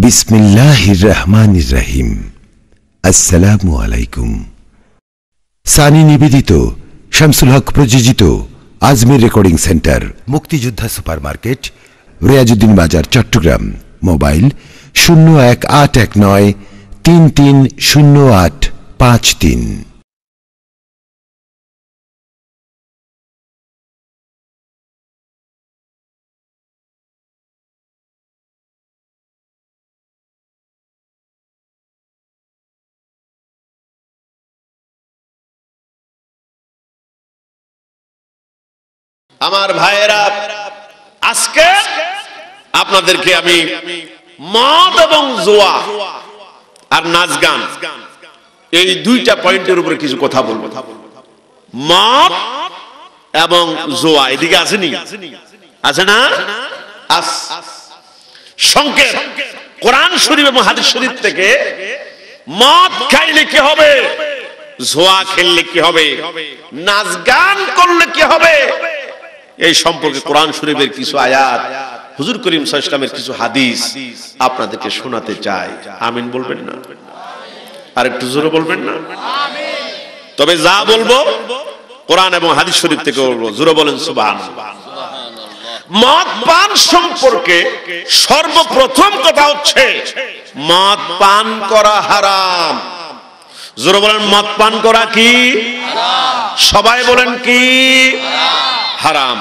বিসমিল্লাহির রহমানির রহিম। আসসালামু আলাইকুম। সানি নিবেদিত, শামসুল হক প্রযোজিত আজমির রেকর্ডিং সেন্টার, মুক্তিযোদ্ধা সুপারমার্কেট, রিয়াজউদ্দিন বাজার, চট্টগ্রাম। মোবাইল 0189330853। আমার ভাইয়েরা, আজকে আপনাদেরকে আমি মদ এবং জুয়া আর নাচ গান এই দুইটা পয়েন্টের উপরে কিছু কথা বলবো। মদ এবং জুয়া এদিকে আসেনি, আছে না? সংকেত কোরআন শরীফ এবং হাদিস শরীফ থেকে মদ খাইলে কি হবে, জুয়া খেললে কি হবে, নাচ গান করলে কি হবে, এই সম্পর্কে কোরআন শরীফের কিছু আয়াত, হুজুর করিম সাল্লাল্লাহু আলাইহি ওয়াসাল্লামের কিছু হাদিস আপনাদেরকে শোনাতে চাই। আমিন বলবেন না? আর একটু জোরে বলবেন না? আমিন। তবে যা বলবো কোরআন এবং হাদিস শরীফ থেকে বলবো, জোরে বলেন সুবহানাল্লাহ। মদ পান সম্পর্কে সর্বপ্রথম কথা হচ্ছে মদ পান করা হারাম। জোরে বলেন, মদ পান করা কি হারাম? সবাই বলেন কি হারাম?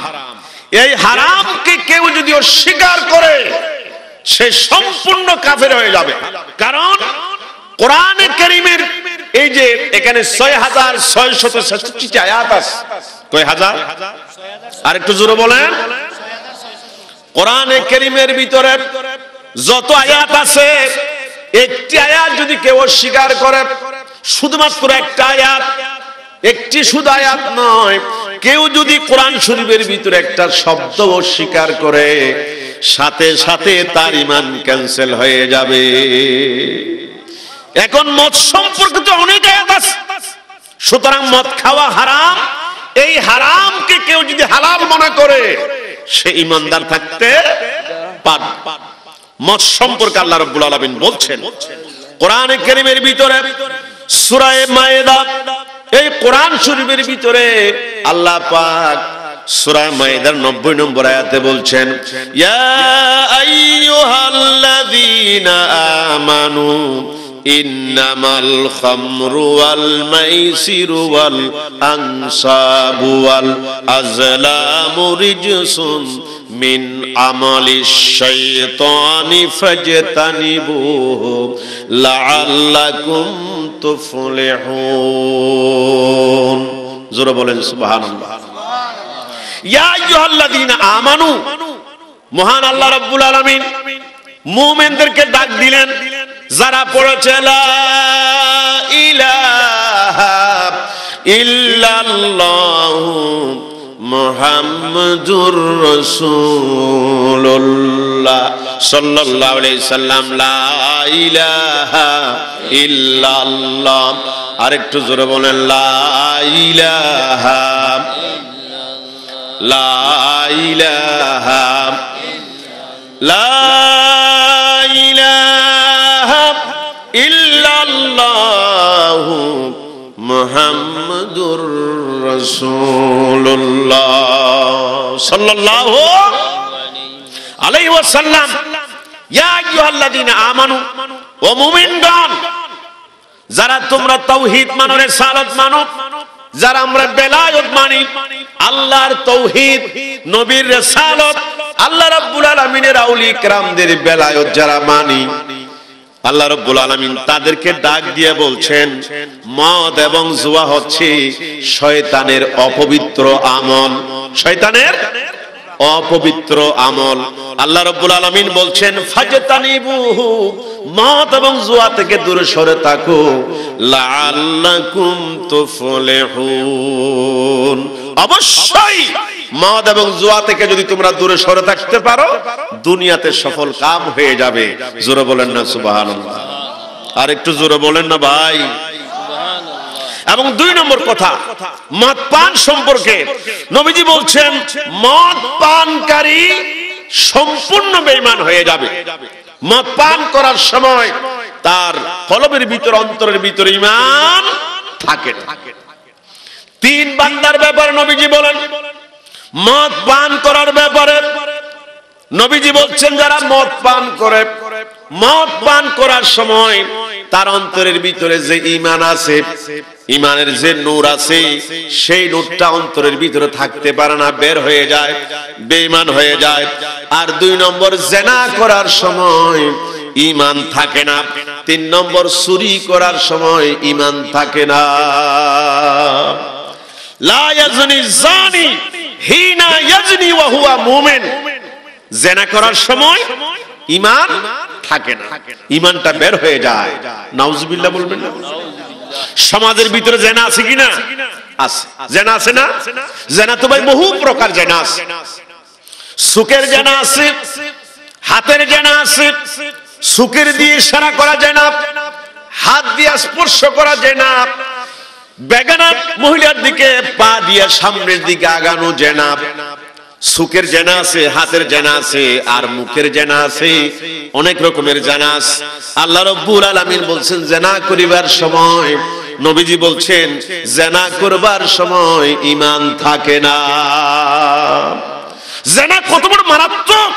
এই হারামকে কেউ যদি অস্বীকার করে সে সম্পূর্ণ কাফের হয়ে যাবে। কারণ কোরআনে কারীমের এই যে এখানে 6666 আয়াত আছে। কয় হাজার? আর একটু জোরে বলেন। কোরআনে কারীমের ভিতরে যত আয়াত আছে, একটি আয়াত যদি কেউ অস্বীকার করে, শুধুমাত্র একটা আয়াত, একটি শুধু আয়াত নয়, কেউ যদি কোরআন শরীফের ভিতরে একটা শব্দ অস্বীকার করে, সাথে সাথে তার ঈমান ক্যান্সেল হয়ে যাবে। এখন মদ সম্পর্কে তো অনেক আয়াত আছে, সুতরাং মদ খাওয়া হারাম। এই হারামকে কেউ যদি হালাল মনে করে সে ঈমানদার থাকতে পারে। মদ সম্পর্কে আল্লাহ রাব্বুল আলামিন বলছেন কোরআনে কারীমের ভিতরে সূরা মায়েদা, এই কোরআন শরীফের ভিতরে আল্লাহ পাক সূরা মায়েদার 90 নম্বর আয়াতে বলছেন, ইয়া আইয়ুহাল্লাযীনা আমানু ইন্নামাল খামরু ওয়াল মাইসিরু ওয়াল আনসাবু ওয়াল আজলামু রিজসুন মিন আমালিশ শাইতানি ফাজতানিবুহু লাআল্লাকুম তুফলিহুন। জোরে বলেন সুবহানাল্লাহ। ইয়া আইয়ুহাল্লাযীনা আমানু, মহান আল্লাহ রাব্বুল আলামিন মুমিনদেরকে ডাক দিলেন যারা পড়েছে লা ইলাহা ইল্লাল্লাহু মুহাম্মাদুর রাসূলুল্লাহ সাল্লাল্লাহু আলাইহি সাল্লাম, লা ইলাহা ইল্লাল্লাহ। আরেকটু জোরে বলেন, লা ইলাহা লা ইলাহা লা ইলাহা ইল্লাল্লাহু মুহাম্মাদুর রাসূলুল্লাহ সাল্লাল্লাহু আলাইহি ওয়াসাল্লাম। ইয়া আইয়ুহাল্লাযীনা আমানু, ও মুমিনগণ, যারা তোমরা তাওহীদ মানো, রিসালাত মানো, যারা আমরা বেলায়েত মানি, আল্লাহর তাওহীদ, নবীর রিসালাত, আল্লাহ রাব্বুল আলামিনের আউলিয়া কিরামদের বেলায়েত যারা মানি, আল্লাহ রাব্বুল আলামিন তাদেরকে ডাক দিয়ে বলছেন মদ এবং জুয়া হচ্ছে শয়তানের অপবিত্র আমল। শয়তানের অপবিত্র আমল। আল্লাহ রাব্বুল আলামিন বলছেন ফাজতানিবুহু, মদ এবং জুয়া থেকে দূরে সরে থাকো, লাআল্লাকুম তুফলিহুন। অবশ্যই মদ এবং জুয়া থেকে যদি তোমরা দূরে সরে থাকতে পারো, দুনিয়াতে সফল কাম হয়ে যাবে। জোরে বলেন না সুবহানাল্লাহ? আর একটু জোরে বলেন না ভাই? এবং 2 নম্বর কথা, মদ পান সম্পর্কে নবীজি বলছেন মদ পানকারী সম্পূর্ণ বেঈমান হয়ে যাবে। মদ পান করার সময় তার কলবের ভিতর, অন্তরের ভিতরে ঈমান থাকে না। তিন বান্দার ব্যাপারে নবীজি বলেন, মদ পান করার ব্যাপারে নবীজি বলছেন যারা মদ পান করে, মদ পান করার সময় তার অন্তরের ভিতরে যে ঈমান আছে, ঈমানের যে নূর আছে, সেই নূরটা অন্তরের ভিতরে থাকতে পারে না, বের হয়ে যায়, বেঈমান হয়ে যায়। আর দুই নম্বর, জিনা করার সময় ঈমান থাকে না। তিন নম্বর, চুরি করার সময় ঈমান থাকে না। লা ইয়াজনি জানি হিনা ইয়াজনি ওয়া হুয়া মুমিন। জিনা করার সময় ঈমান থাকে না, ঈমানটা বের হয়ে যায়। নাউজুবিল্লাহ বলবেন না? সমাজের ভিতরে জিনা আছে কিনা? আছে। জিনা আছে না? জিনা তো ভাই বহু প্রকার জিনা আছে। সুকের জিনা আছে, হাতের জিনা আছে, সুকের দিয়ে ইশারা করা জিনা, হাত দিয়ে স্পর্শ করা জিনা, বেগানা মহিলার দিকে পা দিয়ে সামনের দিকে আগানো জিনা। সুকের জিনা আছে, হাতের জিনা আছে, আর মুখের জিনা আছে, অনেক রকমের জিনা আছে। আল্লাহ রাব্বুল আলামিন বলছেন জিনা করিবার সময়, নবীজি বলছেন জিনা করবার সময় ঈমান থাকে না। জিনা কত বড় মারাত্মক!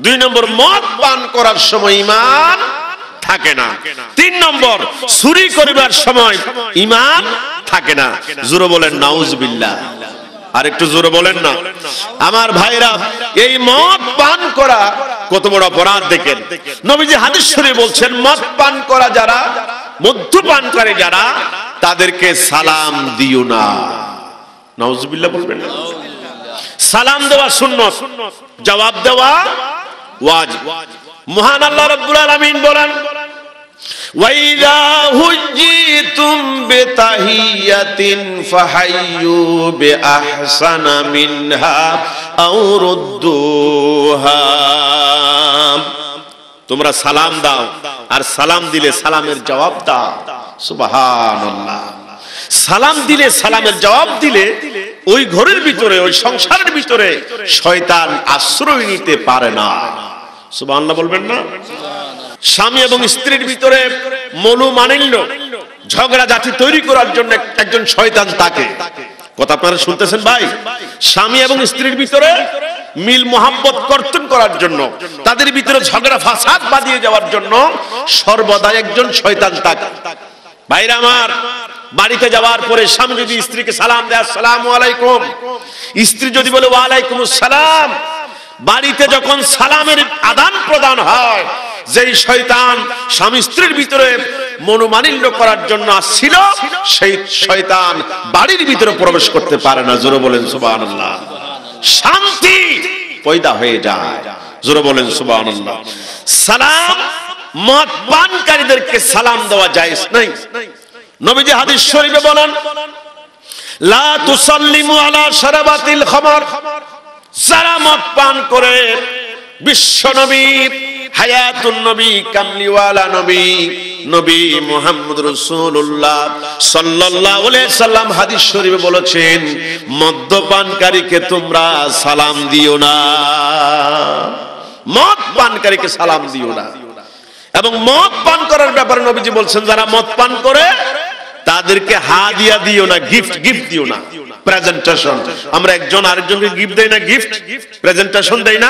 দুই নম্বর, মদ পান করার সময় ঈমান থাকে না। তিন নম্বর, চুরি করিবার সময় ঈমান থাকে না। জোরে বলেন নাউজুবিল্লাহ। আর একটু জোরে বলেন না। আমার ভাইরা, এই মদ পান করা কত বড় অপরাধ দেখেন। নবীজি হাদিস শরীফে বলছেন, মদ পান করা যারা, মদ্যপানকারী যারা, তাদেরকে সালাম দিও না। নাউজুবিল্লাহ বলবেন না? সালাম দেওয়া সুন্নাত, জবাব দেওয়া ওয়াজিব। মহান আল্লাহ রাব্বুল আলামিন বলেন, وَإِذَا حُيِّيتُمْ بِتَحِيَّةٍ فَحَيُّوا بِأَحْسَنَ مِنْهَا أَوْ رُدُّوهَا। তোমরা সালাম দাও, আর সালাম দিলে সালামের জবাব দাও। সুবহানাল্লাহ। সালাম দিলে, সালামের জবাব দিলে ওই ঘরের ভিতরে, ওই সংসারের ভিতরে শয়তান আশ্রয় নিতে পারে না। সুবহানাল্লাহ বলবেন না? স্বামী এবং স্ত্রীর ভিতরে মনোমালিন্য, ঝগড়া জাতি তৈরি করার জন্য একজন শয়তান থাকে। কথা আপনারা শুনতেছেন ভাই? স্বামী এবং স্ত্রীর ভিতরে মিল মোহাব্বত কর্তন করার জন্য, তাদের ভিতরে ঝগড়া ফাসাদ বাঁধিয়ে যাওয়ার জন্য সর্বদা একজন শয়তান থাকে। ভাইরা আমার, বাড়িতে যাওয়ার পরে স্বামী যদি স্ত্রীকে সালাম দেয়, আসসালামু আলাইকুম, স্ত্রী যদি বলে ওয়া আলাইকুমুস সালাম, বাড়িতে যখন সালামের আদান প্রদান হয়, যেই শয়তান স্বামী স্ত্রীর ভিতরে মনোমালিন্য করার জন্য আসছিল, সেই শয়তান বাড়ির ভিতরে প্রবেশ করতে পারে না। জোরে বলেন সুবহানাল্লাহ। শান্তি পয়দা হয়ে যায়। জোরে বলেন সুবহানাল্লাহ। সালাম, মদ পানকারীদেরকে সালাম দেওয়া জায়েজ নাই। নবীজি হাদিস শরীফে বলেন, লা তুসাল্লিমু আলা শারাবাতিল খামার। যারা মদ পান করে, বিশ্ব নবী, হায়াতুন নবী, কামলিওয়ালা নবী, নবী মুহাম্মদ রাসূলুল্লাহ সাল্লাল্লাহু আলাইহি সাল্লাম হাদিস শরীফে বলেছেন, মদ্যপানকারীকে তোমরা সালাম দিও না। মদ পানকারীকে সালাম দিও না। এবং মদ পান করার ব্যাপারে নবীজি বলছেন, যারা মদ পান করে তাদেরকে হাদিয়া দিও না, গিফট দিও না, প্রেজেন্টেশন। আমরা একজন আরেকজনকে গিফট দেই না, গিফট প্রেজেন্টেশন দেই না,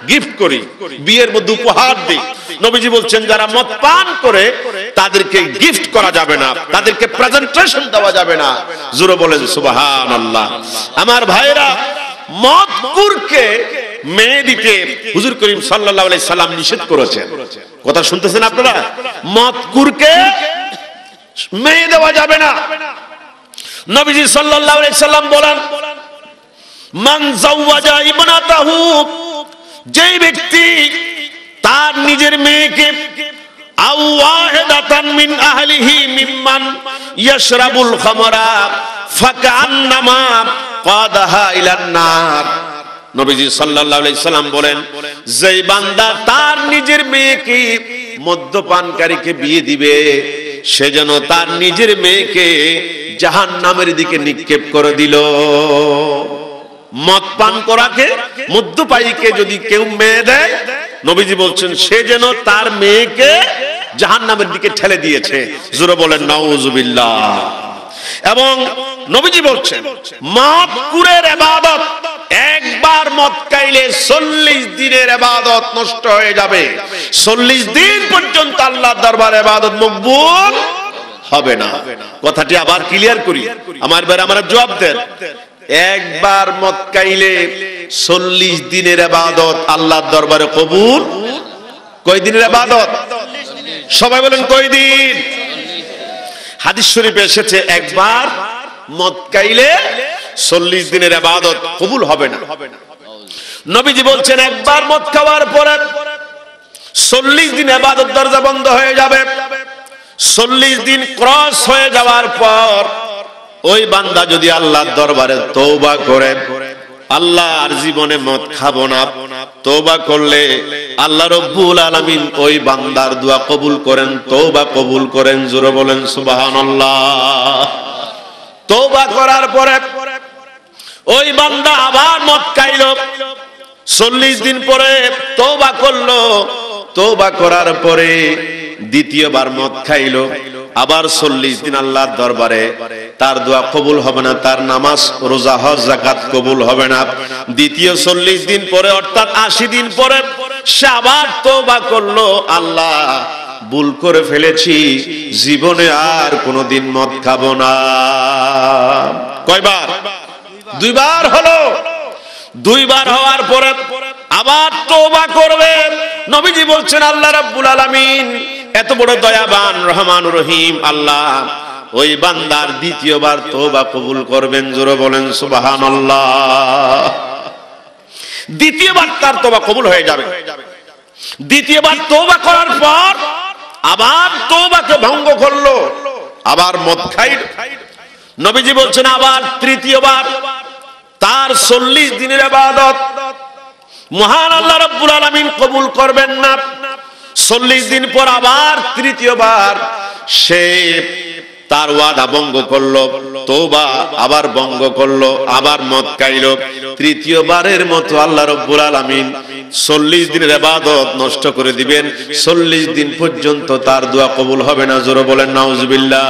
গিফট করি, বিয়ের মধ্যে উপহার দেই। নবীজি বলছেন, যারা মদ পান করে তাদেরকে গিফট করা যাবে না, তাদেরকে প্রেজেন্টেশন দেওয়া যাবে না। জোরে বলেন সুবহানাল্লাহ। আমার ভাইরা, মদকুরকে মেয়ে দিতে হুজুর করিম সাল্লাল্লাহু আলাইহি সাল্লাম নিষেধ করেছেন। কথা শুনতেছেন আপনারা? মদকুরকে মেয়ে দেওয়া যাবে না। নবীজি সাল্লাল্লাহু আলাইহি সাল্লাম বলেন, মান যাওয়াজা ইবনাতাহু, যেই ব্যক্তি তার নিজের মেয়েকে, আও ওয়াহিদাতান মিন আহলিহি মিম্মান ইয়াশরাবুল খামরা ফাকান্নামা কাদাহা ইলান নার। নবীজি সাল্লাল্লাহু আলাইহি সাল্লাম বলেন, যেই বান্দা তার নিজের মেয়েকে মদ্যপানকারীকে বিয়ে দিবে, সে যেন তার নিজের মেয়েকে জাহান্নামের দিকে নিক্ষেপ করে দিল। মদ পান করাকে, মদ্যপায়ীকে যদি কেউ মেয়ে দেয়, নবীজি বলছেন সে যেন তার মেয়েকে জাহান্নামের দিকে ঠেলে দিয়েছে। জোরে বলেন নাউজুবিল্লাহ। এবং নবীজি বলছেন মদকুরের ইবাদত, একবার মদ খাইলে 40 দিনের ইবাদত নষ্ট হয়ে যাবে। 40 দিন পর্যন্ত আল্লাহর দরবারে ইবাদত মকবুল হবে না। কথাটি আবার ক্লিয়ার করি, আমার ভাই আমরা জবাব দেন। একবার মদ খাইলে 40 দিনের ইবাদত আল্লাহর দরবারে কবুল। কয় দিনের ইবাদত? সবাই বলেন কয় দিন? হাদিস শরীফে এসেছে একবার মদ খাইলে 40 দিনের ইবাদত কবুল হবে না। নবীজি বলছেন একবার মদ খাওয়ার পরে 40 দিন ইবাদত দরজা বন্ধ হয়ে যাবে। 40 দিন ক্রস হয়ে যাওয়ার পর ওই বান্দা যদি আল্লাহর দরবারে তওবা করে, আল্লাহ আর জীবনে মদ খাবো না, তওবা করলে আল্লাহ রাব্বুল আলামিন ওই বান্দার দোয়া কবুল করেন, তওবা কবুল করেন। জোরে বলেন সুবহানাল্লাহ। তওবা করার পরে ওই বান্দা আবার মদ খাইলো, 40 দিন পরে তওবা করলো, তওবা করার পরে দ্বিতীয়বার মদ খাইলো, আবার 40 দিন আল্লাহর দরবারে তার দোয়া কবুল হবে না, তার নামাজ রোজা হজ যাকাত কবুল হবে না। দ্বিতীয় 40 দিন পরে অর্থাৎ 80 দিন পরে সে আবার তওবা করলো, আল্লাহ ভুল করে ফেলেছি, জীবনে আর কোনোদিন মদ খাবো না। কয়বার? দুইবার হলো। দুইবার হওয়ার পরে আবার তওবা করবে। নবীজি বলছেন আল্লাহ রাব্বুল আলামিন এত বড় দয়াবান রহমানুর রহিম, আল্লাহ ওই বান্দার দ্বিতীয়বার তওবা কবুল করবেন। জোরে বলেন সুবহানাল্লাহ। দ্বিতীয়বার তার তওবা কবুল হয়ে যাবে। দ্বিতীয়বার তওবা করার পর আবার তওবাকে ভঙ্গ করলো, আবার মদ খাইলো। নবীজি বলছেন আবার তৃতীয়বার তার 40 দিনের ইবাদত মহান আল্লাহ রাব্বুল আলামিন কবুল করবেন না। 40 দিন পর আবার তৃতীয়বার সে তার ওয়াদা ভঙ্গ করলো, তওবা আবার ভঙ্গ করলো, আবার মদ খাইলো। তৃতীয়বারের মতো আল্লাহ রাব্বুল আলামিন 40 দিনের ইবাদত নষ্ট করে দিবেন। 40 দিন পর্যন্ত তার দোয়া কবুল হবে না। জোরে বলেন নাউজুবিল্লাহ।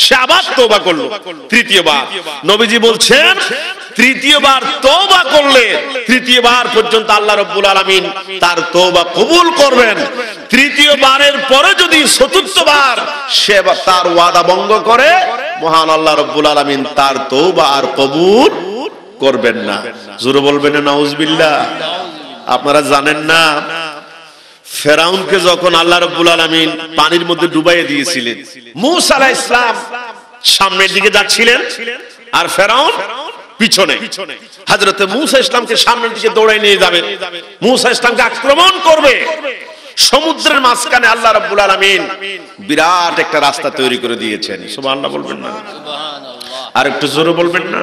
সে আবার তওবা করলো তৃতীয়বার। নবীজি বলছেন তৃতীয়বার তওবা করলে তৃতীয়বার পর্যন্ত আল্লাহ রাব্বুল আলামিন তার তওবা কবুল করবেন। তৃতীয়বারের পরে যদি চতুর্থবার সে তার ওয়াদা ভঙ্গ করে, মহান আল্লাহ রাব্বুল আলামিন তার তওবা আর কবুল করবেন না। জোরে বলবেন না নাউজুবিল্লাহ। আপনারা জানেন না ফেরাউনকে যখন আল্লাহ রাব্বুল আলামিন পানির মধ্যে ডুবাইয়ে দিয়েছিলেন, মূসা আলাইহিস সালাম সামনের দিকে যাচ্ছিলেন আর ফেরাউন পিছনে। হযরতে মূসা ইসলামকে সামনের দিকে দৌড়ায় নিয়ে যাবে, মূসা ইসলামকে আক্রমণ করবে। সমুদ্রের মাঝখানে আল্লাহ রাব্বুল আলামিন বিরাট একটা রাস্তা তৈরি করে দিয়েছেন। সুবহানাল্লাহ বলবেন না? সুবহানাল্লাহ। আর একটু জোরে বলবেন না?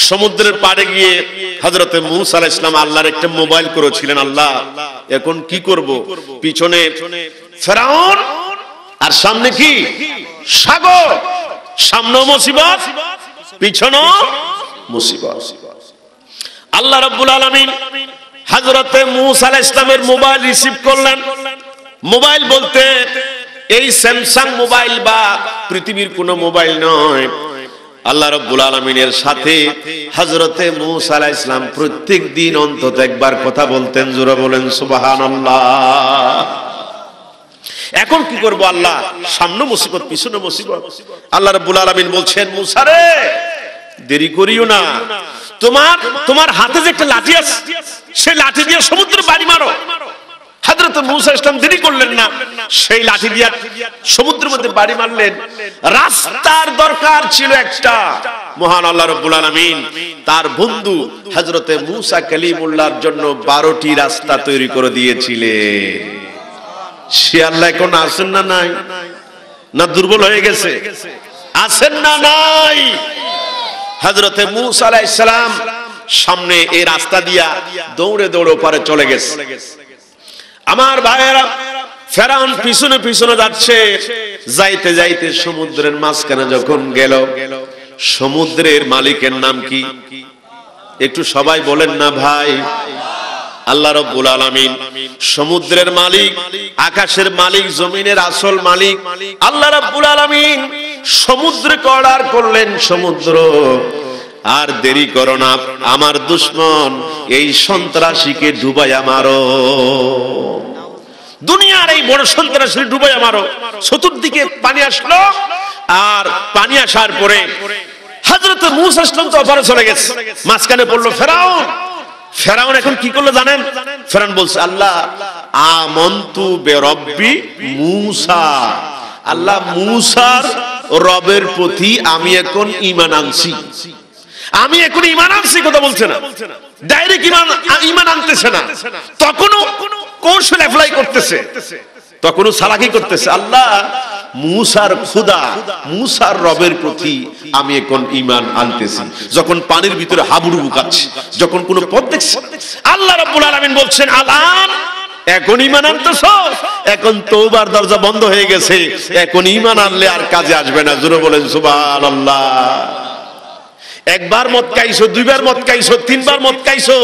সমুদ্রের পাড়ে গিয়ে হযরতে মূসা আলাইহিস সালাম আল্লাহর একটা মোবাইল করেছিলেন, আল্লাহ এখন কি করব? পিছনে ফেরাউন আর সামনে কি সাগর, সামনেও মুসিবত পিছনেও মুসিবত। আল্লাহ রাব্বুল আলামিন হযরতে মূসা আলাইহিস সালামের মোবাইল রিসিভ করলেন। মোবাইল বলতে এই স্যামসাং মোবাইল বা পৃথিবীর কোনো মোবাইল নয়। আল্লাহ রাব্বুল আলামিনের সাথে হযরতে মূসা আলাইহিস সালাম প্রত্যেক দিন অন্তত একবার কথা বলতেন। জোরে বলেন সুবহানাল্লাহ। এখন কি করব আল্লাহ? সামনে মুসিবত পিছনে মুসিবত। আল্লাহ রাব্বুল আলামিন বলছেন মূসা রে দেরি করিও না, তোমার হাতে যে একটা লাঠি আছে সেই লাঠি দিয়ে সমুদ্রে বাড়ি মারো। হযরত মূসা ইসলাম দেরি করলেন না, সেই লাঠি দিয়ে সমুদ্রের মধ্যে বাড়ি মারলেন। রাস্তার দরকার ছিল একটা, মহান আল্লাহ রাব্বুল আলামিন তার বন্ধু হযরতে মূসা কালিমুল্লাহর জন্য 12টি রাস্তা তৈরি করে দিয়েছিলেন। সে আল্লাহ এখন আছেন না নাই? না দুর্বল হয়ে গেছে? আছেন না নাই? হযরতে মূসা আলাইহিস সালাম সামনে এই রাস্তা দিয়া দৌড়ে দৌড়ে পারে চলে গেছে। আমার ভাইয়েরা, ফেরাউন পিছনে পিছনে যাচ্ছে। যাইতে যাইতে সমুদ্রের মাঝখানে যখন গেল, সমুদ্রের মালিকের নাম কি? একটু সবাই বলেন না ভাই। আল্লাহ রাব্বুল আলামিন সমুদ্রের মালিক, আকাশের মালিক, জমিনের আসল মালিক আল্লাহ রাব্বুল আলামিন। সমুদ্রকে অর্ডার করলেন, সমুদ্র আর দেরি করো না, আমার দুশমন এই সন্ত্রাসীকে ডুবাইয়া মারো, দুনিয়ার এই বড় সন্ত্রাসী ডুবাইয়া মারো। চতুর্দিকে পানি আসলো, আর পানি আসার পরে হযরত মূসা আসলাম তো অপারে চলে গেছে, মাঝখানে পড়লো ফেরাউন। ফেরাউন এখন কি করলো জানেন? ফেরাউন বলছে, আল্লাহ আমানতু বিরব্বি মূসা, আল্লাহ মূসার রবের প্রতি আমি এখন ঈমান আনছি, আমি এখন ঈমান আনছি। কথা বলছে না, ডাইরেক্ট ঈমান আনতেছে না, তখনও কৌশল অ্যাপ্লাই করতেছে, তখনও সালাকি করতেছে। আল্লাহ মূসার খোদা, মূসার রবের প্রতি আমি এখন ঈমান আনতেছি। যখন পানির ভিতরে হাবুডুবু কাচ্ছে, যখন কোনো পথ দেখছে, আল্লাহ রাব্বুল আলামিন বলছেন, আলান এখন ঈমান আনতেছো, এখন তওবার দরজা বন্ধ হয়ে গেছে, এখন ঈমান আনলে আর কাজে আসবে না। জোরে বলেন সুবহানাল্লাহ। একবার মদ খাইছো, দুইবার মদ খাইছো, তিনবার মদ খাইছো,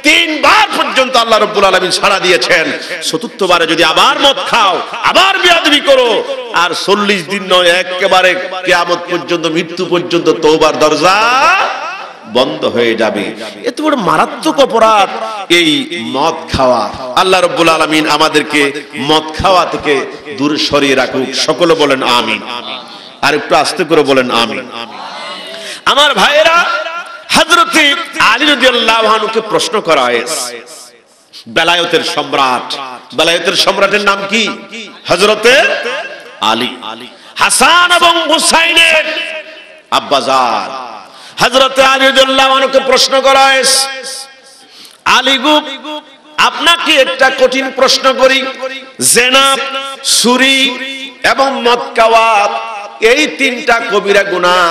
তিনবার পর্যন্ত আল্লাহ রাব্বুল আলামিন সাড়া দিয়েছেন। চতুর্থবারে যদি আবার মদ খাও, আবার বিয়াদবি করো, আর 40 দিন নয়, একেবারে কিয়ামত পর্যন্ত, মৃত্যু পর্যন্ত তওবার দরজা বন্ধ হয়ে যাবে। এত বড় মারাত্মক অপরাধ এই মদ খাওয়া। আল্লাহ রাব্বুল আলামিন আমাদেরকে মদ খাওয়া থেকে দূরে সরিয়ে রাখুক। সকলে বলেন আমিন। আর একটু আস্তে করে বলেন আমিন। আমার ভাইয়েরা, হযরত আলী রাদিয়াল্লাহু আনহুকে প্রশ্ন করা হয়েছে, বেলায়েতের সম্রাট, বেলায়েতের সম্রাটের নাম কি? হযরত আলী। হাসান এবং হুসাইনের আব্বাজান হযরত আলী রাদিয়াল্লাহু আনহুকে প্রশ্ন করা হয়েছে, আলী গো, আপনাকে একটা কঠিন প্রশ্ন করি, জিনা, চুরি এবং মদ খাওয়া, এই তিনটা কবিরা গুনাহ,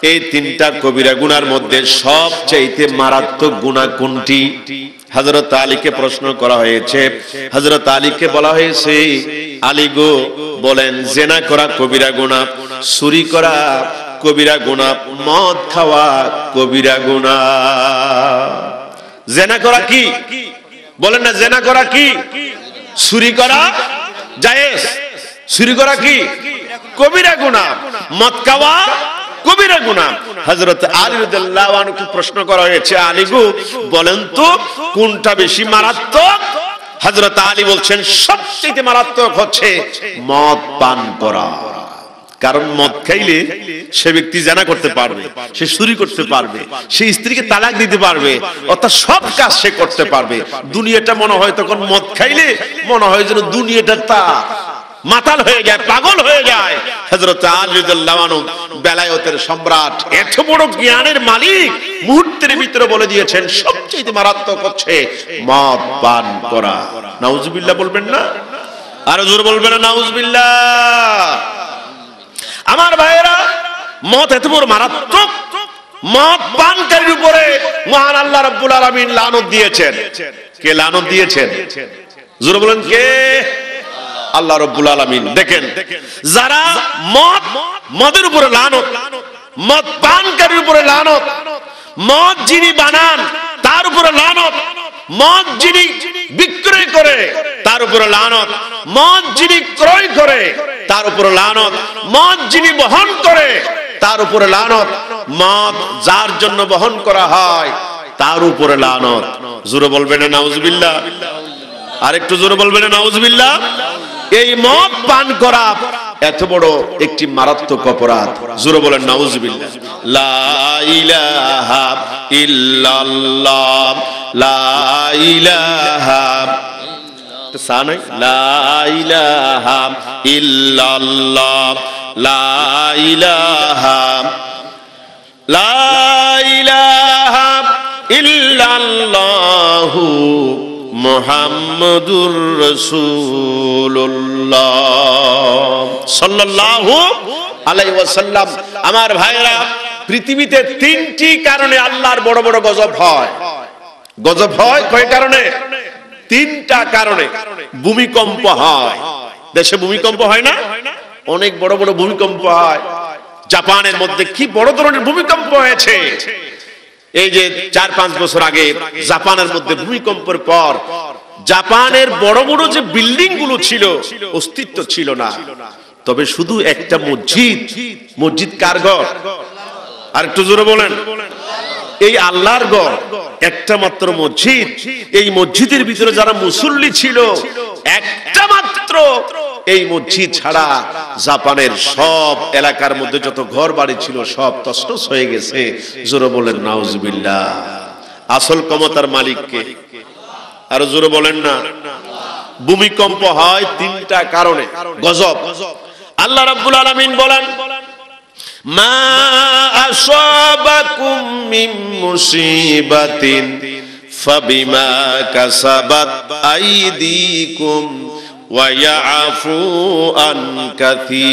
এই তিনটা কবিরা গুনার মধ্যে সবচেয়ে মারাত্মক গুনাহ কোনটি? হযরত আলীকে প্রশ্ন করা হয়েছে। হযরত আলীকে বলা হয়েছে, আলী গো, বলেন জিনা করা কবিরা গুনাহ, চুরি করা কবিরা গুনাহ, মদ খাওয়া কবিরা গুনাহ। জিনা করা কি? বলেন না, জিনা করা কি? চুরি করা জায়েজ, চুরি করা কি? কবিরা গুনাহ। মদ খাওয়া কবিরা গুনাহ। হযরত আলী রাদিয়াল্লাহু আনহুকে প্রশ্ন করা হয়েছে, আলী গো, বলেন তো কোনটা বেশি মারাত্মক? হযরত আলী বলছেন, সবচেয়ে মারাত্মক হচ্ছে মদ পান করা। কারণ মদ খাইলে সে ব্যক্তি জিনা করতে পারবে, সে চুরি করতে পারবে, সে স্ত্রীকে তালাক দিতে পারবে, অর্থাৎ সব কাজ সে করতে পারবে। দুনিয়াটা মনে হয় তখন মদ খাইলে মনে হয় যেন দুনিয়াটা তার, মাতাল হয়ে যায়, পাগল হয়ে যায়। হযরত আলী রাদিয়াল্লাহু আনহু বেলায়েতের সম্রাট, এত বড় জ্ঞানের মালিক, মুহূর্তের ভিতরে বলে দিয়েছেন সবচেয়ে মারাত্মক হচ্ছে মদ পান করা। নাউজুবিল্লাহ বলবেন না? আরো জোরে বলবেন না নাউজুবিল্লাহ? আমার ভাইয়েরা, মদ এত বড় মারাত্মক, মদ পানকারীর উপরে মহান আল্লাহ রাব্বুল আলামিন লানত দিয়েছেন। কে লানত দিয়েছেন? জোরে বলেন কে? আল্লাহ রাব্বুল আলামিন। দেখেন, যারা মদের উপরে লানত, মদ পানকারীর উপরে লানত, মদ যিনি বানান তার উপরে লানত, মদ যিনি বিক্রয় করে তার উপরে লানত, মদ যিনি ক্রয় করে তার উপরে লানত, মদ যিনি বহন করে তার উপরে লানত, মদ যার জন্য বহন করা হয় তার উপরে লানত। জোরে বলবেন না নাউজুবিল্লাহ? আরেকটু জোরে বলবেন না নাউজুবিল্লাহ? এই মদ পান করা এত বড় একটি মারাত্মক অপরাধ। জোরে বলেন নাউজুবিল্লাহ। লা ইলাহা ইল্লাল্লাহ, লা ইলাহা, সানাই, লা ইলাহা ইল্লাল্লাহ, লা ইলাহা, লা ইলাহা ইল্লাল্লাহু মুহাম্মাদুর রাসূলুল্লাহ সাল্লাল্লাহু আলাইহি ওয়াসাল্লাম। আমার ভাইরা, পৃথিবীতে তিনটি কারণে আল্লাহর বড় বড় গজব হয়। গজব হয় কয় কারণে? তিনটা কারণে। ভূমিকম্প হয়, দেশে ভূমিকম্প হয় না? অনেক বড় বড় ভূমিকম্প হয়। জাপানের মধ্যে কি বড় ধরনের ভূমিকম্প হয়েছে। এই যে 4-5 বছর আগে জাপানের মধ্যে ভূমিকম্পের পর জাপানের বড় বড় যে বিল্ডিং গুলো ছিল অস্তিত্ব ছিল না, তবে শুধু একটা মসজিদ কার ঘর? আর একটু জোরে বলেন। এই আল্লাহর ঘর, একটা মাত্র মসজিদ। এই মসজিদের ভিতরে যারা মুসল্লি ছিল, একটা মাত্র এই মসজিদ ছাড়া জাপানের সব এলাকার মধ্যে যত ঘর বাড়ি ছিল সব তছনছ হয়ে গেছে। জোরে বলেন নাউজুবিল্লাহ। আসল ক্ষমতার মালিক কে? আরো জোরে বলেন না। ভূমিকম্প হয় 3টা কারণে, গজব। আল্লাহ রাব্বুল আলামিন বলেন, মা আসাবাকুম মিন মুসিবাতিন ফাবিমা কাসাবাত আইদিকুম ওয়া ইয়াফু আন কাসীর।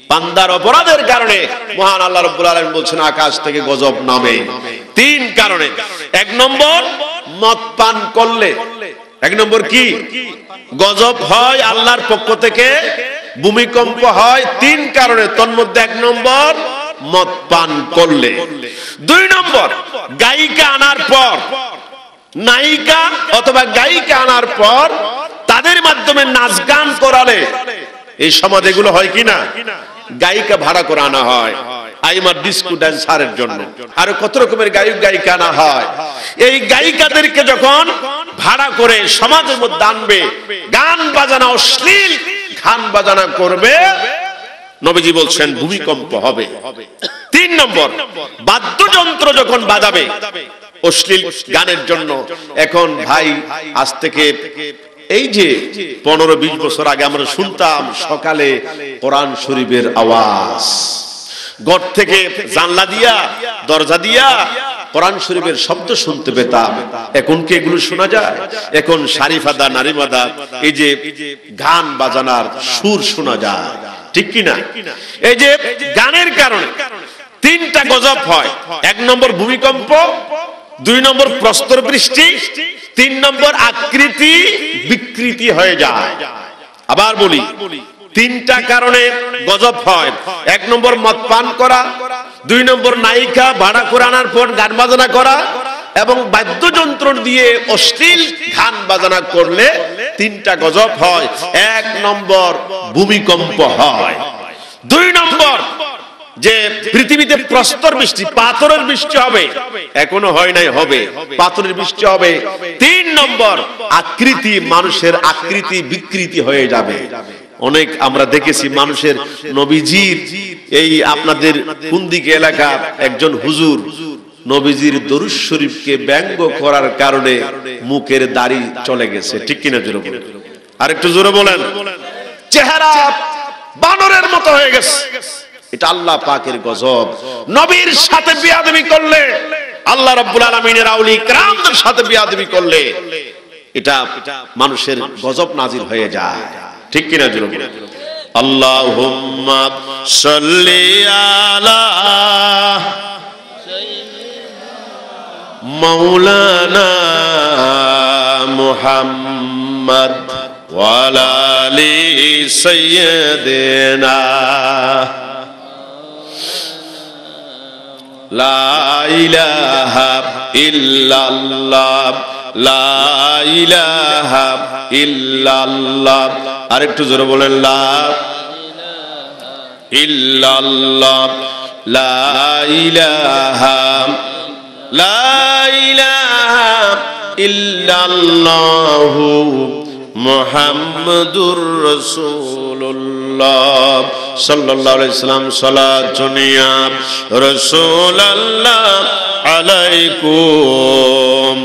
বান্দার অপরাধের কারণে মহান আল্লাহ রাব্বুল আলামিন বলছেন আকাশ থেকে গজব নামে 3 কারণে। 1 নম্বর মদ পান করলে। 1 নম্বর কি? গজব হয় আল্লাহর পক্ষ থেকে, ভূমিকম্প হয় 3 কারণে, তন্মধ্যে 1 নম্বর মদ পান করলে। 2 নম্বর গায়িকা আনার পর, নায়িকা অথবা গায়িকা আনার পর তাদের মাধ্যমে নাচ গান করালে। এই সমাজ এগুলো হয় কিনা? গায়িকা ভাড়া করে আনা হয় আইমার ডিস্কো ড্যান্সারের জন্য, আর কত রকমের গায়ক গায়িকা আনা হয়। এই গায়িকাদেরকে যখন ভাড়া করে সমাজের মধ্যে আনবে, গান বাজানা, অশ্লীল গান বাজানা করবে, নবীজি বলছেন ভূমিকম্প হবে। 3 নম্বর বাদ্যযন্ত্র যখন বাজাবে অশ্লীল গানের জন্য। এখন ভাই আজ থেকে এই যে 15-20 বছর আগে আমরা শুনতাম সকালে কোরআন শরীফের আওয়াজ, ঘর থেকে জানলা দিয়া দরজা দিয়া কোরআন শরীফের শব্দ শুনতে পেতাম। এখন কি এগুলো শোনা যায়? এখন শারিফাদা নারীমাদা এই যে গান বাজানার সুর শোনা যায়, ঠিক কি না? এই যে গানের কারণে 3টা গজব হয়। 1 নম্বর ভূমিকম্প, 2 নম্বর প্রস্তর বৃষ্টি, 3 নম্বর আকৃতি বিকৃতি হয়ে যায়। আবার বলি, 3টা কারণে গজব হয়। 1 নম্বর মদ পান করা, 2 নম্বর নায়িকা ভাড়া করে আনার পর গান বাজনা করা, এবং বাদ্যযন্ত্র দিয়ে অশ্লীল গান বাজনা করলে 3টা গজব হয়। 1 নম্বর ভূমিকম্প হয়। 2 নম্বর যে পৃথিবীতে প্রস্তর বৃষ্টি, পাথরের বৃষ্টি হবে, এখনো হয় নাই, হবে, পাথরের বৃষ্টি হবে। 3 নম্বর আকৃতি, মানুষের আকৃতি বিকৃতি হয়ে যাবে। অনেক আমরা দেখেছি মানুষের, নবীজির এই আপনাদের কোন দিকে এলাকা একজন হুজুর নবীজির দরুদ শরীফকে ব্যঙ্গ করার কারণে মুখের দাড়ি চলে গেছে, ঠিক কিনা? জোরে বলেন, আরেকটু জোরে বলেন। চেহারা বানরের মতো হয়ে গেছে। এটা আল্লাহ পাকের গজব। নবীর সাথে বিয়াদবি করলে, আল্লাহ রাব্বুল আলামিনের আউলি কিরামদের সাথে বিয়াদবি করলে এটা মানুষের গজব নাজিল হয়ে যায়, ঠিক কিনা? জোরে বলেন। আল্লাহুম্মা সাল্লি আলা মাওলানা মুহাম্মদ ওয়া আলা আলি সাইয়্যিদিনা লা ইলাহা ইল্লাল্লাহ, লা ইলাহা ইল্লাল্লাহ। আরেকটু জোরে বলেন, লা ইল্লাল্লাহ, লা ইলাহা, লা ইলাহা ইল্লাল্লাহু মুহাম্মাদুর রাসূলুল্লাহ সাল্লাল্লাহু আলাইহি সাল্লাম। সালাতুন ইয়া রাসূলুল্লাহ আলাইকুম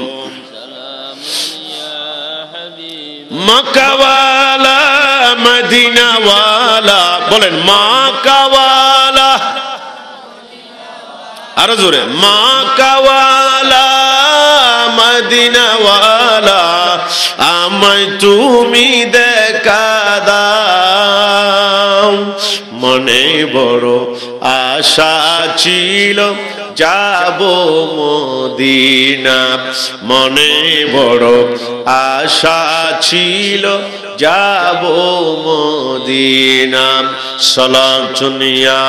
মাকাওয়ালা মদিনাওয়ালা। বলেন মাকাওয়ালা, আরো জোরে, মাকাওয়ালা মদিনাওয়ালা, আমায় তুমি দেখা দাও, মনে বড় আশা ছিল যাব মদিনা, মনে বড় আশা ছিল যাব মদিনা। সালাতুন ইয়া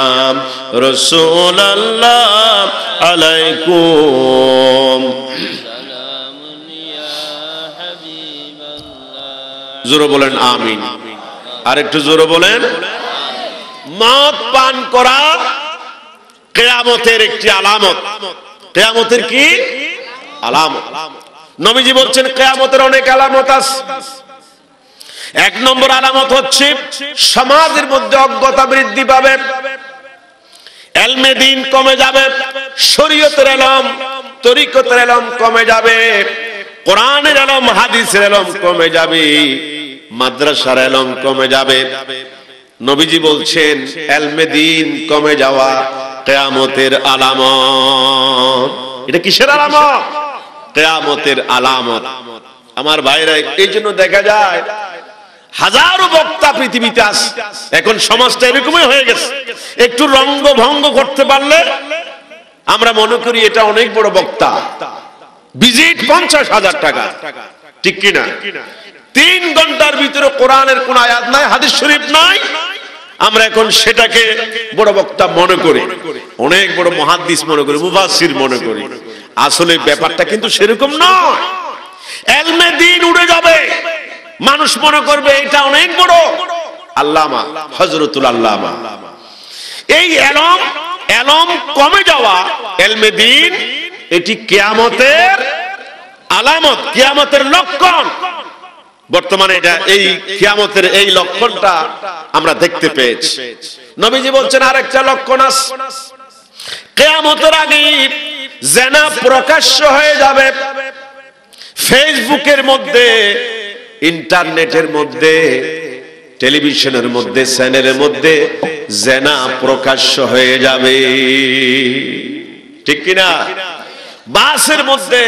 রাসূলুল্লাহ আলাইকুম, জোরে বলেন আমিন। আর একটু জোরে বলেন। মদ পান করা কিয়ামতের একটি আলামত। কিয়ামতের কি আলামত? নবীজি বলছেন কিয়ামতের অনেক আলামত আছে। এক নম্বর আলামত হচ্ছে সমাজের মধ্যে অজ্ঞতা বৃদ্ধি পাবে, ইলমে দ্বীন কমে যাবে, শরীয়তের ইলম, তরিকতের ইলম কমে যাবে, কোরআনের ইলম, হাদিসের ইলম কমে যাবে, মাদ্রাসার ইলম কমে যাবে। নবীজি বলছেন ইলমে দ্বীন কমে যাওয়া কিয়ামতের আলামত। এটা কিসের আলামত? কিয়ামতের আলামত। আমার ভাইরা, এই জন্য দেখা যায় হাজারো বক্তা পৃথিবীতে আছে। এখন সমাজটা এরকমই হয়ে গেছে, একটু রঙ্গ ভঙ্গ করতে পারলে আমরা মনে করি এটা অনেক বড় বক্তা। ভিজিট 50,000 টাকা, ঠিক কিনা? 3 ঘন্টার ভিতরে কোরআনের কোন আয়াত নাই, হাদিস শরীফ নাই, আমরা এখন সেটাকে বড় বক্তা মনে করি, অনেক বড় মুহাদ্দিস মনে করি, মুফাসসির মনে করি। আসলে ব্যাপারটা কিন্তু সেরকম নয়। ইলমে দ্বীন উড়ে যাবে, মানুষ মনে করবে এটা অনেক বড় আল্লামা, হযরতুল আল্লামা। এই ইলম কমে যাওয়া, ইলমে দ্বীন, এটি কিয়ামতের আলামত, কিয়ামতের লক্ষণ। বর্তমানে এটা এই কিয়ামতের এই লক্ষণটা আমরা দেখতে পেয়েছি। নবীজি বলছেন আরেকটা লক্ষণ আছে, কিয়ামতের আগে জিনা প্রকাশ্য হয়ে যাবে। ফেসবুকের মধ্যে, ইন্টারনেটের মধ্যে, টেলিভিশনের মধ্যে, চ্যানেলের মধ্যে জিনা প্রকাশ্য হয়ে যাবে, ঠিক কিনা? বাসের মধ্যে,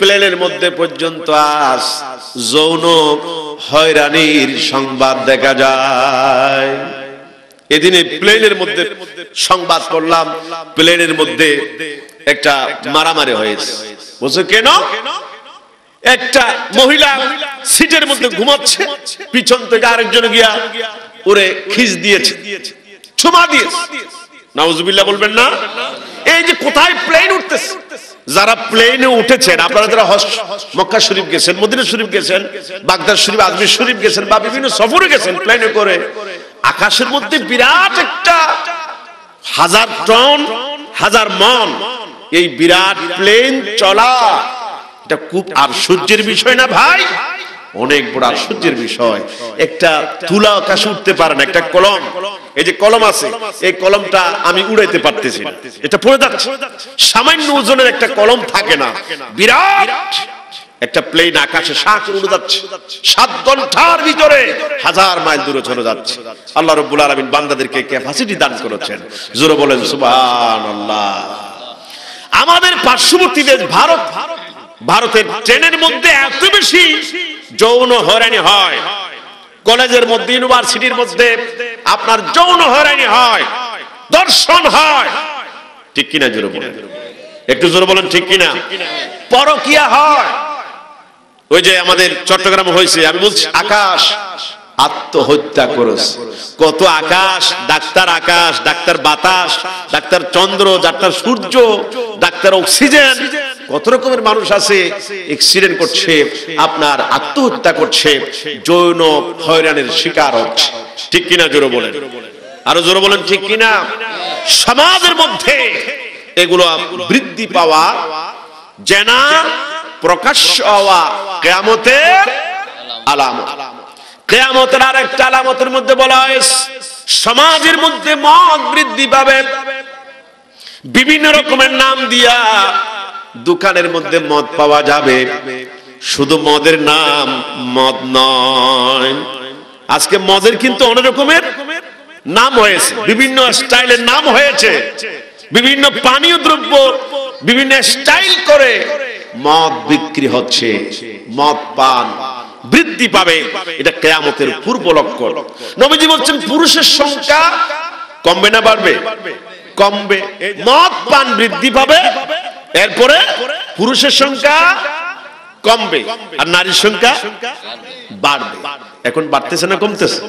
প্লেনের মধ্যে পর্যন্ত আজ যৌন হয়রানির সংবাদ দেখা যায়। এদিনে প্লেনের মধ্যে সংবাদ পড়লাম, প্লেনের মধ্যে একটা মারামারি হয়েছে। বুঝছো কেন? একটা মহিলা সিটের মধ্যে ঘুমাচ্ছে, পিছন থেকে আরেকজন গিয়া ওরে খিস দিয়েছে, চুমা দিয়েছে। নাউজুবিল্লাহ বলবেন না? এই যে কোথায় প্লেন উঠতেছে, যারা প্লেনে উঠেছেন, আপনারা যারা মক্কা শরীফ গেছেন, মদিনা শরীফ গেছেন, বাগদাদ শরীফ, আজমির শরীফ গেছেন, বা বিভিন্ন সফরে গেছেন প্লেনে করে, আকাশের মধ্যে বিরাট একটা 1000 টন 1000 মন এই বিরাট প্লেন চলা, এটা খুব আশ্চর্যের বিষয় না ভাই? অনেক বড় আশ্চর্যের বিষয়। একটা তুলা আকাশে উঠতে পারে না, একটা কলম, এই যে কলম আছে, এই কলমটা আমি উড়াইতে পারতেছি না, এটা পড়ে যাচ্ছে। সামান্য ওজনের একটা কলম থাকে না, বিরাট একটা প্লেন আকাশে শাক উড়ে যাচ্ছে, 7 ঘন্টার ভিতরে 1000 মাইল দূরে চলে যাচ্ছে। আল্লাহ রাব্বুল আলামিন বান্দাদেরকে ক্যাপাসিটি দান করেছেন, জোরে বলেন সুবহানাল্লাহ। আমাদের পার্শ্ববর্তী দেশ ভারত, ভারতের ট্রেনের মধ্যে এত বেশি যৌন হয়রানি হয়, কলেজের মধ্যে, ইউনিভার্সিটির মধ্যে আপনার যৌন হয়রানি হয়, দর্শন হয়, ঠিক কিনা? জোরে বলেন, একটু জোরে বলেন, ঠিক কিনা? পরকিয়া হয়। ওই যে আমাদের চট্টগ্রামে হয়েছে, আমি বলছি আকাশ আত্মহত্যা করেছে। কত আকাশ, ডাক্তার আকাশ, ডাক্তার বাতাস, ডাক্তার চন্দ্র, ডাক্তার সূর্য, ডাক্তার অক্সিজেন, কত রকমের মানুষ আছে অ্যাক্সিডেন্ট করছে, আপনার আত্মহত্যা করছে, যৌন হয়রানির শিকার হচ্ছে, ঠিক কিনা? জোরে বলেন, আরো জোরে বলেন, ঠিক কিনা? সমাজের মধ্যে এগুলো বৃদ্ধি পাওয়া, জিনা প্রকাশ্য হওয়া কিয়ামতের আলামত। কিয়ামতের আরেকটা আলামতের মধ্যে বলা হয়েছে সমাজের মধ্যে মদ বৃদ্ধি পাবে। বিভিন্ন রকমের নাম দিয়া দোকানের মধ্যে মদ পাওয়া যাবে। শুধু মদের নাম মদ নয়, আজকে মদের কিন্তু অনেক রকমের নাম হয়েছে, বিভিন্ন স্টাইলের নাম হয়েছে, বিভিন্ন পানীয় দ্রব্য বিভিন্ন স্টাইল করে মদ বিক্রি হচ্ছে, মদ পান বৃদ্ধি পাবে, এটা কিয়ামতের পূর্ব লক্ষণ। নবীজি বলছেন পুরুষের সংখ্যা কমবে না বাড়বে? কমবে, মদ পান বৃদ্ধি পাবে, এরপরে পুরুষের সংখ্যা কমবে আর নারীর সংখ্যা বাড়বে। এখন বাড়তেছে না কমতেছে?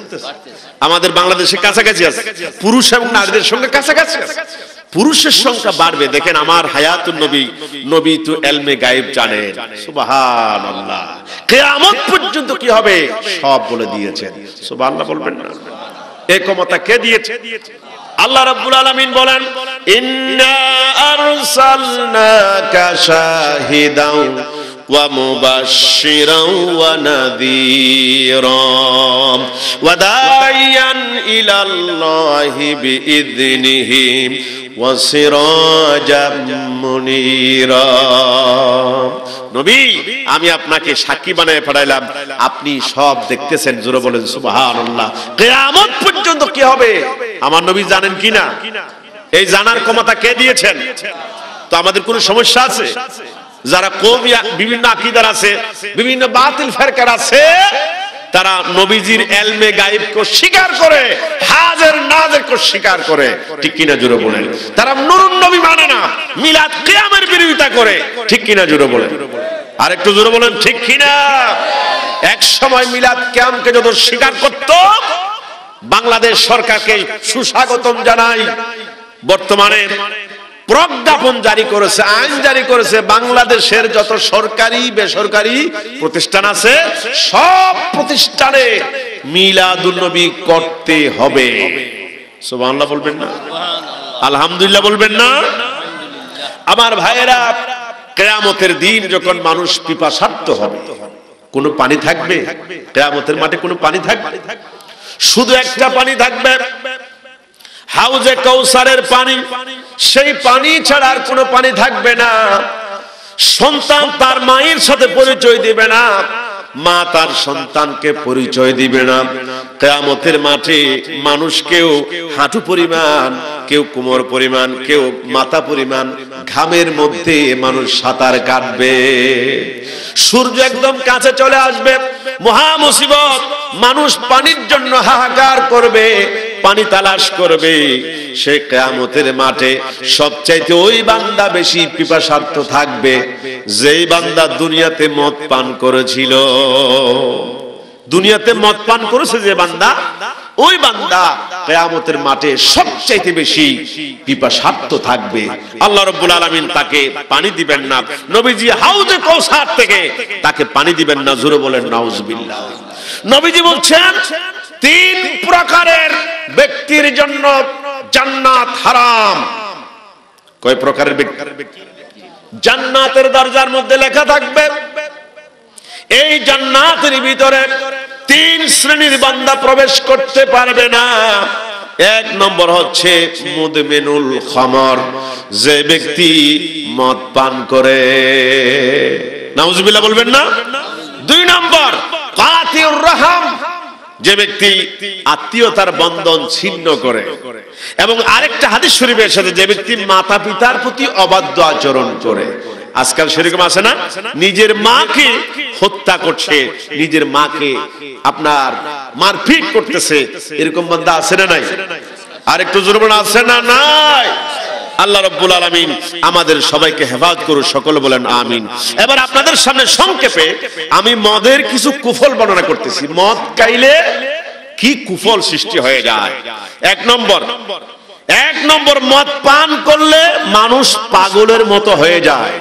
আমাদের বাংলাদেশে কাছাকাছি আছে, পুরুষ এবং নারীদের সংখ্যা কাছাকাছি আছে, পুরুষের সংখ্যা বাড়বে। দেখেন আমার হায়াতুন নবী, নবী তো ইলমে গায়েব জানেন, সুবহানাল্লাহ। কিয়ামত পর্যন্ত কি হবে সব বলে দিয়েছেন, সুবহানাল্লাহ বলবেন না? এই ক্ষমতা কে দিয়েছে? আল্লাহ রাব্বুল আলামিন বলেন, ইন্না আরসালনাকা শাহিদাও ওয়া মুবাশশিরাও ওয়া নাযীরা ওয়া দাইয়ান ইলাল্লাহি বিইযনিহি ওয়া সিরাজাম মুনীরা। নবী, আমি আপনাকে সাক্ষী বানায় পাঠাইলাম, আপনি সব দেখতেছেন। জোরে বলেন সুবহানাল্লাহ। কিয়ামত পর্যন্ত কি হবে আমার নবী জানেন কিনা? এই জানার ক্ষমতা কে দিয়েছেন? তো আমাদের কোনো সমস্যা আছে? যারা কওমিয়া বিভিন্ন আকীদার আছে, বিভিন্ন বাতিল ফিরকার আছে, তারা নবীজির ইলমে গায়েবকে স্বীকার করে, হাজির নাজিরকে স্বীকার করে, ঠিক কিনা জোরে বলেন? তারা নূরুন নবী মানে না, মিলাদ কিয়ামের বিরোধিতা করে, ঠিক কিনা জোরে বলেন? আরেকটু জোরে বলেন ঠিক কিনা? এক সময় মিলাদ কিয়ামকে যত স্বীকার করত, বাংলাদেশ সরকারকে সুস্বাগতম জানাই, বর্তমানে প্রজ্ঞাপন জারি করেছে, আইন জারি করেছে, বাংলাদেশের যত সরকারি বেসরকারি প্রতিষ্ঠান আছে সব প্রতিষ্ঠানে মিলাদুন নবী করতে হবে। সুবহানাল্লাহ বলবেন না? আলহামদুলিল্লাহ বলবেন না? আমার ভাইয়েরা, কিয়ামতের দিন যখন মানুষ পিপাসার্ত হবে, কোনো পানি থাকবে? কিয়ামতের মাঠে কোনো পানি থাকবে? শুধু একটা পানি থাকবে, হাউজে কাউসারের পানি। সেই পানি ছাড়া আর কোনো পানি থাকবে না। সন্তান তার মায়ের সাথে পরিচয় দিবে না, মা তার সন্তানকে পরিচয় দিবে না। কিয়ামতের মাঠে মানুষ কেউ হাঁটু পরিমাণ, কেউ কোমর পরিমাণ, কেউ মাথা পরিমাণ ঘামের মধ্যে মানুষ সাঁতার কাটবে। সূর্য একদম কাছে চলে আসবে, মহা মুসিবত, মানুষ পানির জন্য হাহাকার করবে, পানি তালাশ করবে। সে কিয়ামতের মাঠে সবচাইতে ওই বান্দা বেশি পিপাসার্ত থাকবে যেই বান্দা দুনিয়াতে মদ পান করেছিল। দুনিয়াতে মদ পান করেছে যে বান্দা, ওই বান্দা কিয়ামতের মাঠে সবচাইতে বেশি পিপাসার্ত থাকবে। আল্লাহ রাব্বুল আলামিন তাকে পানি দিবেন না, নবীজি হাউজে কাউসার থেকে তাকে পানি দিবেন না। জোরে বলেন নাউজুবিল্লাহ। নবীজি বলছেন, তিন প্রকারের ব্যক্তির জন্য জান্নাত হারাম। কয় প্রকারের ব্যক্তি? জান্নাতের দরজার মধ্যে লেখা থাকবে, এই জান্নাতের ভিতরে তিন শ্রেণীর বান্দা প্রবেশ করতে পারবে না। এক নম্বর হচ্ছে মুদমিনুল খামর, যে ব্যক্তি মদ পান করে। নাউজুবিল্লাহ বলবেন না? দুই নম্বর কাতিউর রহম, যে ব্যক্তি আত্মীয়তার বন্ধন ছিন্ন করে। এবং আরেকটা হাদিস শরীফের সাথে, যে ব্যক্তি মাতা পিতার প্রতি অবাধ্য আচরণ করে। আজকাল সেরকম আছে না, নিজের মাকে হত্যা করছে, নিজের মাকে আপনার মারপিট করতেছে, এরকম বান্দা আছে না নাই? আরেকটু জোরে বলেন আছে না নাই? আল্লাহ রাব্বুল আলামিন আমাদের সবাইকে হেফাজত করুন, সকলে বলেন আমিন। এবার আপনাদের সামনে সংক্ষেপে আমি মদের কিছু কুফল বর্ণনা করতেছি। মদ খাইলে কি কুফল সৃষ্টি হয়ে যায়। এক নম্বর মদ পান করলে মানুষ পাগলের মতো হয়ে যায়,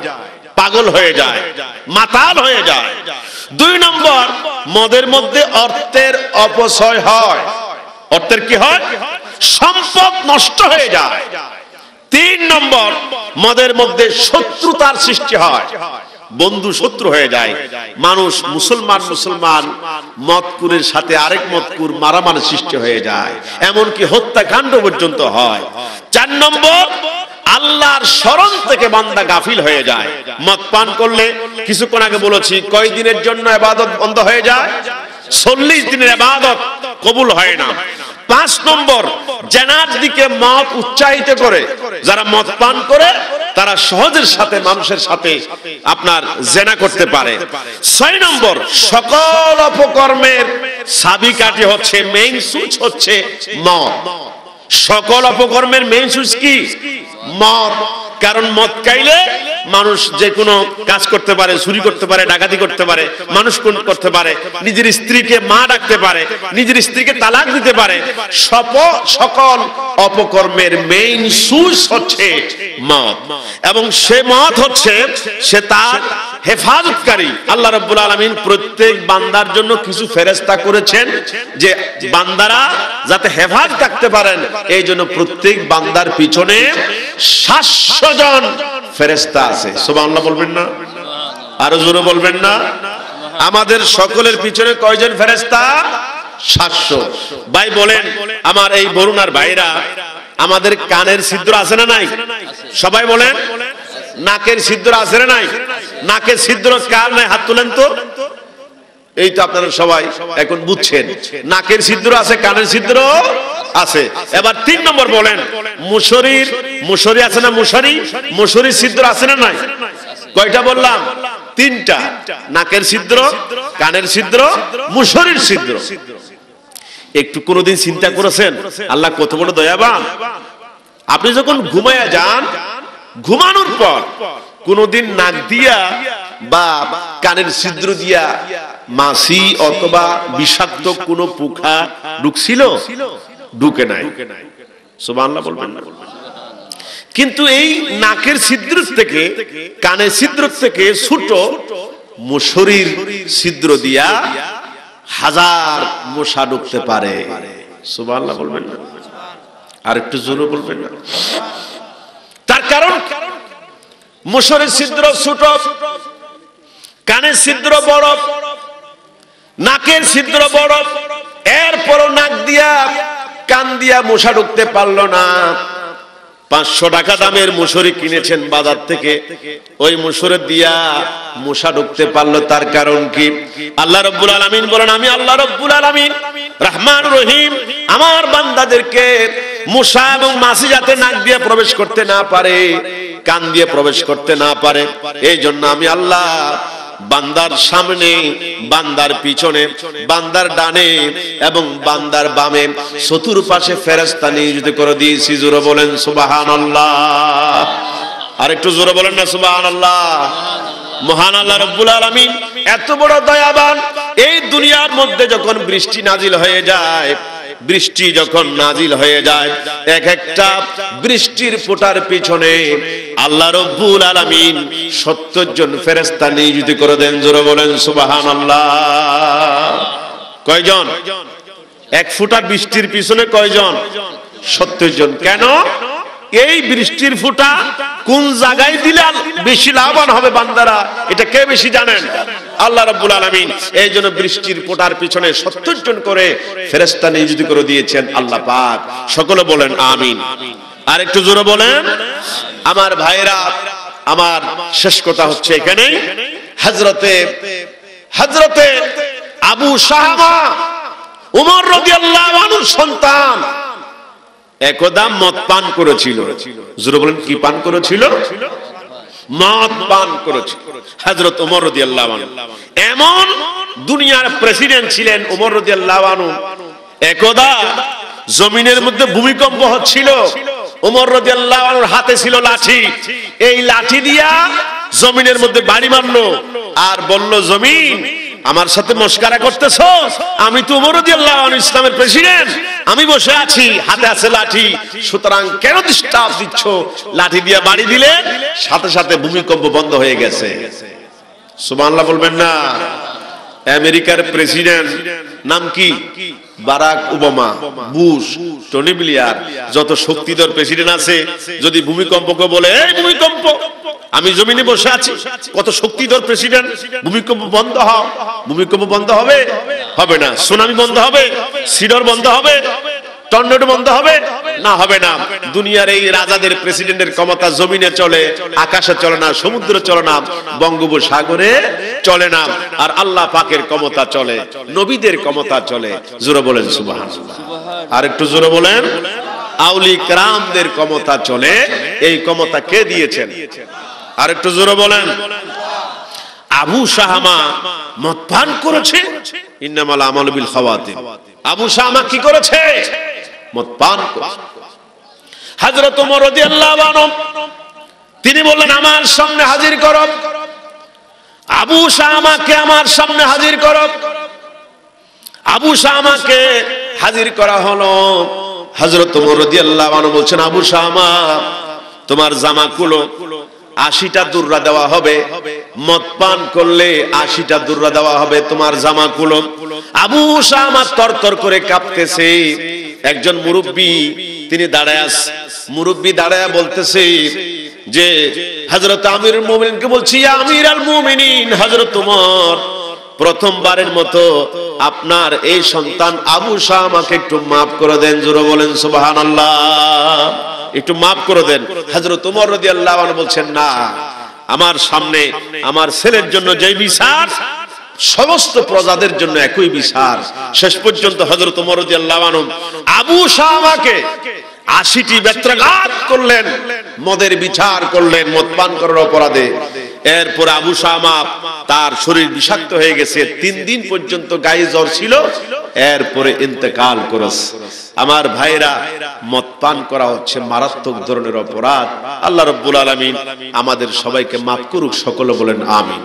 পাগল হয়ে যায়, মাতাল হয়ে যায়। দুই নম্বর, মদের মধ্যে অর্থের অপচয় হয়। অর্থের কি হয়? সম্পদ নষ্ট হয়ে যায়। তিন নম্বর, মদের মধ্যে শত্রুতার সৃষ্টি হয়, বন্ধু শত্রু হয়ে যায়। মানুষ মুসলমান মদকুরের সাথে আরেক মদকুর মারামারি সৃষ্টি হয়ে যায়, এমনকি হত্যাকাণ্ড পর্যন্ত হয়। চার নম্বর, আল্লাহর স্মরণ থেকে বান্দা গাফিল হয়ে যায়। মদ পান করলে কিছুক্ষণ আগে বলেছি কয় দিনের জন্য ইবাদত বন্ধ হয়ে যায়? 40 দিনের ইবাদত কবুল হয় না। 5 নম্বর, জেনার দিকে মদ উৎসাহিত করে। যারা মদ পান করে তারা সহজের সাথে মানুষের সাথে আপনার জেনা করতে পারে। 6 নম্বর, সকল অপকর্মের চাবিকাঠি হচ্ছে, মেইন সুইচ হচ্ছে মদ। সকল অপকর্মের মেইন সুইচ কি? মদ। কারণ মদ খাইলে মানুষ যে কোনো কাজ করতে পারে, চুরি করতে পারে, ডাকাতি করতে পারে, মানুষ খুন করতে পারে, নিজের স্ত্রীকে মা ডাকতে পারে, নিজের স্ত্রীকে তালাক দিতে পারে। সকল অপকর্মের মেইন সুইচ হচ্ছে মদ, এবং সে মদ হচ্ছে সে তার হেফাজতকারী। আল্লাহ রাব্বুল আলামিন প্রত্যেক বান্দার জন্য কিছু ফেরেশতা করেছেন যে বান্দারা যাতে হেফাজত থাকতে পারেন, এই জন্য প্রত্যেক বান্দার পিছনে 700 জন ফেরেশতা আছে। সুবহানাল্লাহ বলবেন না? আরো জোরে বলবেন না? আমাদের সকলের পিছনে কয়জন ফেরেশতা? 700। ভাই বলেন, আমার এই বরুণার ভাইরা, আমাদের কানের ছিদ্র আছে না নাই? সবাই বলেন। নাকের ছিদ্র আছে না নাই? নাকের ছিদ্র কার নাই? হাত তুলেন তো। এই তো আপনারা সবাই এখন বুঝছেন, নাকের ছিদ্র আছে, কানের ছিদ্র আছে। এবার 3 নম্বর বলেন, মুশরি আছে না? মুশরির ছিদ্র আছে না নাই? কয়টা বললাম? 3টা। নাকের ছিদ্র, কানের ছিদ্র, মুশরির ছিদ্র। একটু কোনদিন চিন্তা করেছেন আল্লাহ কত বড় দয়াবান? আপনি যখন ঘুমায়া যান, ঘুমানোর পর কোনদিন নাক দিয়া বা কানের ছিদ্র দিয়া মাছি অথবা বিষাক্ত কোন পোকা ঢুকছিল? ঢুকে নাই। সুবহানাল্লাহ বলবেন না? কিন্তু এই নাকের ছিদ্র থেকে, কানের ছিদ্র থেকে ছোট মুশরির ছিদ্র দিয়া 1000 মশা ঢুকতে পারে। সুবহানাল্লাহ বলবেন না? আর একটু জোরে বলবেন না? তার কারণ মুশরির ছিদ্র ছোট, কানের ছিদ্র বড়, নাকের ছিদ্র বড়, এরপরও নাক দিয়া কান দিয়া মশা ঢুকতে পারলো না। 500 টাকা দামের মুশরি কিনেছেন বাজার থেকে, ওই মুশরি দিয়া মশা ঢুকতে পারলো। তার কারণ কি? আল্লাহ রাব্বুল আলামিন বলেন, আমি আল্লাহ রাব্বুল আলামিন রহমান রহিম আমার বান্দাদেরকে মশা এবং মাছি যাতে নাক দিয়ে প্রবেশ করতে না পারে, কান দিয়ে প্রবেশ করতে না পারে, এই জন্য আমি আল্লাহ বান্দার সামনে, বান্দার পিছনে, বান্দার ডানে এবং বান্দার বামে চতুর্পাশে ফেরেশতা নিয়োজিত করে দিয়েছি। জোরে বলেন সুবহানাল্লাহ। আর একটু জোরে বলেন না সুবহানাল্লাহ? মহান আল্লাহ রাব্বুল আলামিন এত বড় দয়াবান। এই দুনিয়ার মধ্যে যখন বৃষ্টি নাজিল হয়ে যায়, বৃষ্টি যখন নাজিল হয়ে যায়, এক একটা বৃষ্টির ফোঁটার পিছনে আল্লাহ রাব্বুল আলামিন 70 জন ফেরেশতা নিয়োজিত করে দেন। জোরে বলেন সুবহানাল্লাহ। কয়জন? এক ফোঁটা বৃষ্টির পিছনে কয়জন? 70 জন। কেন? এই বৃষ্টির ফোঁটা কোন জায়গায় দিলে বেশি লাভবান হবে বান্দারা, এটা কে বেশি জানেন? আল্লাহ রাব্বুল আলামিন। এই জন্য বৃষ্টির ফোঁটার পিছনে 70 জন করে ফেরেশতা নিয়োজিত করে দিয়েছেন আল্লাহ পাক। সকলে বলেন আমিন। আর একটু জোরে বলেন। আমার ভাইরা, আমার শেষ কথা হচ্ছে এখানে, হযরতে আবু শাহামা ওমর রাদিয়াল্লাহু আনহুর সন্তান একদা মদ পান করেছিল। জোরে বলেন, কি পান করেছিল? মদ পান করেছিল হযরত ওমর রাদিয়াল্লাহু আনহু। এমন দুনিয়ার প্রেসিডেন্ট ছিলেন ওমর রাদিয়াল্লাহু আনহু। একদা জমিনের মধ্যে ভূমিকম্প হচ্ছিল, ওমর রাদিয়াল্লাহু আনহুর হাতে ছিল লাঠি। এই লাঠি দিয়া জমিনের মধ্যে বাড়ি মারলো আর বলল, জমিন আমার সাথে মস্কারা করতেছো? আমি তো ওমর রাদিয়াল্লাহু আনহু, ইসলামের প্রেসিডেন্ট, আমি বসে আছি, হাতে আছে লাঠি, সুতরাং কেন ডিস্টার্ব দিচ্ছ? লাঠি দিয়ে বাড়ি দিলে সাথে সাথে ভূমিকম্প বন্ধ হয়ে গেছে। সুবহানাল্লাহ বলবেন না? আমেরিকার প্রেসিডেন্ট নাম কি? Barack Obama, Bush, Tony Blair, যত শক্তিধর প্রেসিডেন্ট আছে, যদি ভূমিকম্পকে বলে, এই ভূমিকম্প, আমি জমিনে বসে আছি, কত শক্তিধর প্রেসিডেন্ট, ভূমিকম্প বন্ধ হও, ভূমিকম্প বন্ধ হবে? হবে না। সুনামি বন্ধ হবে? সিডর বন্ধ হবে? টর্নেডো বন্ধ হবে? না, হবে না। দুনিয়ার এই রাজাদের, প্রেসিডেন্টের ক্ষমতা জমিনে চলে, আকাশে চলে না, সমুদ্রে চলে না, বঙ্গোপসাগরে চলে না। আর আল্লাহ পাকের ক্ষমতা চলে, নবীদের ক্ষমতা চলে। জোরে বলেন সুবহানাল্লাহ। আর একটু জোরে বলেন। আউলি کرامদের ক্ষমতা চলে। এই ক্ষমতা কে দিয়েছেন? আর একটু জোরে বলেন। আবু শাহামা মদ পান করেছে। ইন্নামাল আমালু বিল খাওয়াতিম। আবু শাহামা কি করেছে? মদ পান করেছে। হযরত ওমর রাদিয়াল্লাহু আনহু তিনি বললেন আমার সামনে হাজির করো, আবু শামাকে আমার সামনে হাজির করো। আবু শামাকে হাজির করা হলো। হযরত ওমর রাদিয়াল্লাহু আনহু বলছেন, আবু শামা তোমার জামা খুলো, 80টা দুররা দেওয়া হবে, মদ পান করলে 80টা দুররা দেওয়া হবে, তোমার জামা খুলো। আবু শামা তরতর করে কাঁপতেছে। একজন মুরব্বি তিনি দাঁড়ায় আছে, মুরব্বি দাঁড়ায় বলতেছে যে হযরত আমিরুল মুমিনিনকে বলছি, ইয়া আমিরাল মুমিনিন হযরত ওমর, প্রথমবারের মতো আপনার এই সন্তান আবু শামাকে একটু মাফ করে দেন। জোরে বলেন সুবহানাল্লাহ, একটু মাফ করে দেন। হযরত ওমর রাদিয়াল্লাহু আনহু বলছেন, না, আমার সামনে আমার ছেলের জন্য যে বিচার সমস্ত প্রজাদের জন্য একই বিচার। শেষ পর্যন্ত হযরত ওমর রাদিয়াল্লাহু আনহু আবু শামাকে 80টি বেত্রাঘাত করলেন, মদের বিচার করলেন, মদ পান করার অপরাধে। এরপর আবু শামা তার শরীর বিষাক্ত হয়ে গেছে, 3 দিন পর্যন্ত গায়ে জ্বর ছিল, এরপরে ইন্তেকাল করেছে। আমার ভাইরা, মদ পান করা হচ্ছে মারাত্মক ধরনের অপরাধ। আল্লাহ রাব্বুল আলামিন আমাদের সবাইকে মাফ করুক, সকলে বলেন আমিন।